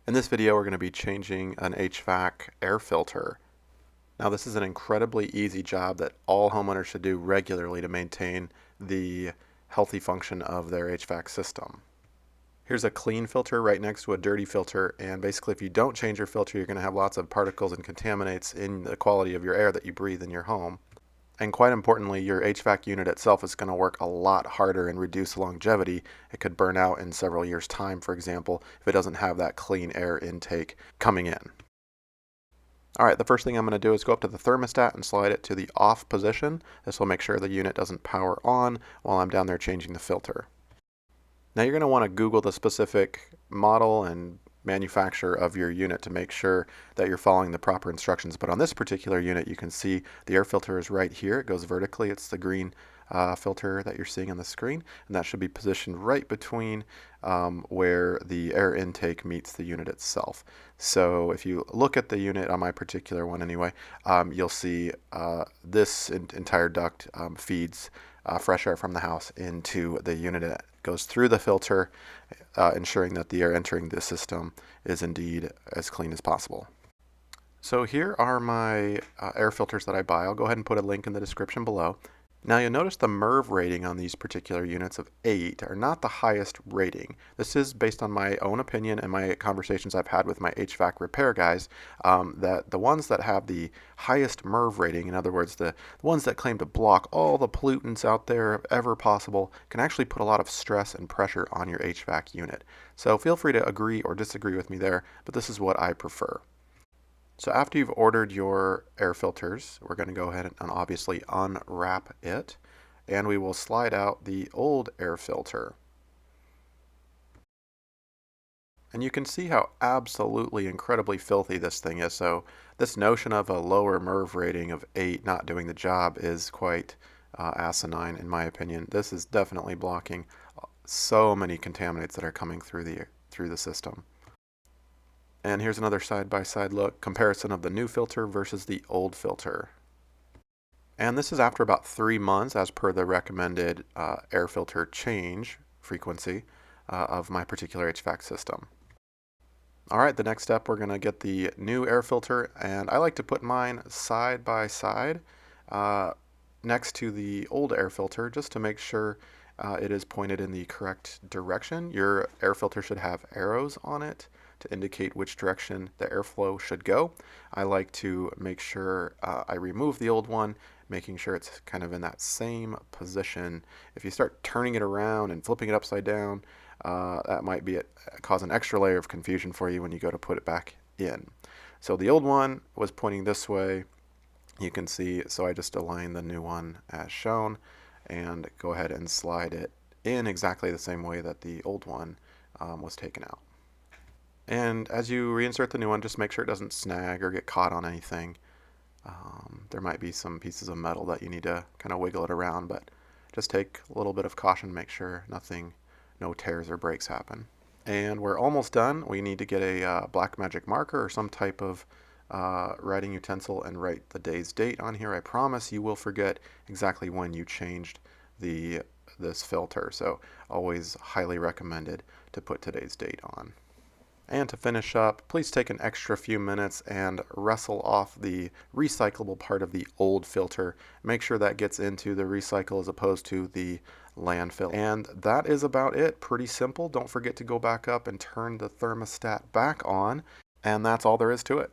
In this video, we're going to be changing an HVAC air filter. Now, this is an incredibly easy job that all homeowners should do regularly to maintain the healthy function of their HVAC system. Here's a clean filter right next to a dirty filter, and basically if you don't change your filter, you're going to have lots of particles and contaminants in the quality of your air that you breathe in your home. And quite importantly, your HVAC unit itself is going to work a lot harder and reduce longevity. It could burn out in several years' time, for example, if it doesn't have that clean air intake coming in. All right, the first thing I'm going to do is go up to the thermostat and slide it to the off position. This will make sure the unit doesn't power on while I'm down there changing the filter. Now you're going to want to Google the specific model and manufacturer of your unit to make sure that you're following the proper instructions. But on this particular unit, you can see the air filter is right here. It goes vertically. It's the green filter that you're seeing on the screen, and that should be positioned right between where the air intake meets the unit itself. So if you look at the unit, on my particular one anyway, you'll see this entire duct feeds fresh air from the house into the unit. It goes through the filter, ensuring that the air entering the system is indeed as clean as possible. So here are my air filters that I buy. I'll go ahead and put a link in the description below. Now you'll notice the MERV rating on these particular units of 8 are not the highest rating. This is based on my own opinion and my conversations I've had with my HVAC repair guys, that the ones that have the highest MERV rating, in other words, the ones that claim to block all the pollutants out there ever possible, can actually put a lot of stress and pressure on your HVAC unit. So feel free to agree or disagree with me there, but this is what I prefer. So after you've ordered your air filters, we're going to go ahead and obviously unwrap it, and we will slide out the old air filter. And you can see how absolutely incredibly filthy this thing is. So this notion of a lower MERV rating of 8 not doing the job is quite asinine in my opinion. This is definitely blocking so many contaminants that are coming through the system. And here's another side-by-side look, comparison of the new filter versus the old filter. And this is after about 3 months as per the recommended air filter change frequency of my particular HVAC system. All right, the next step, we're going to get the new air filter, and I like to put mine side by side next to the old air filter just to make sure it is pointed in the correct direction. Your air filter should have arrows on it to indicate which direction the airflow should go. I like to make sure I remove the old one, making sure it's kind of in that same position. If you start turning it around and flipping it upside down, that might cause an extra layer of confusion for you when you go to put it back in. So the old one was pointing this way, you can see, so I just align the new one as shown and go ahead and slide it in exactly the same way that the old one was taken out. And as you reinsert the new one, just make sure it doesn't snag or get caught on anything. There might be some pieces of metal that you need to kind of wiggle it around, but just take a little bit of caution, make sure no tears or breaks happen. And we're almost done. We need to get a black magic marker or some type of writing utensil and write the day's date on here. I promise you will forget exactly when you changed this filter, so always highly recommended to put today's date on. And to finish up, please take an extra few minutes and wrestle off the recyclable part of the old filter. Make sure that gets into the recycle as opposed to the landfill. And that is about it. Pretty simple. Don't forget to go back up and turn the thermostat back on. And that's all there is to it.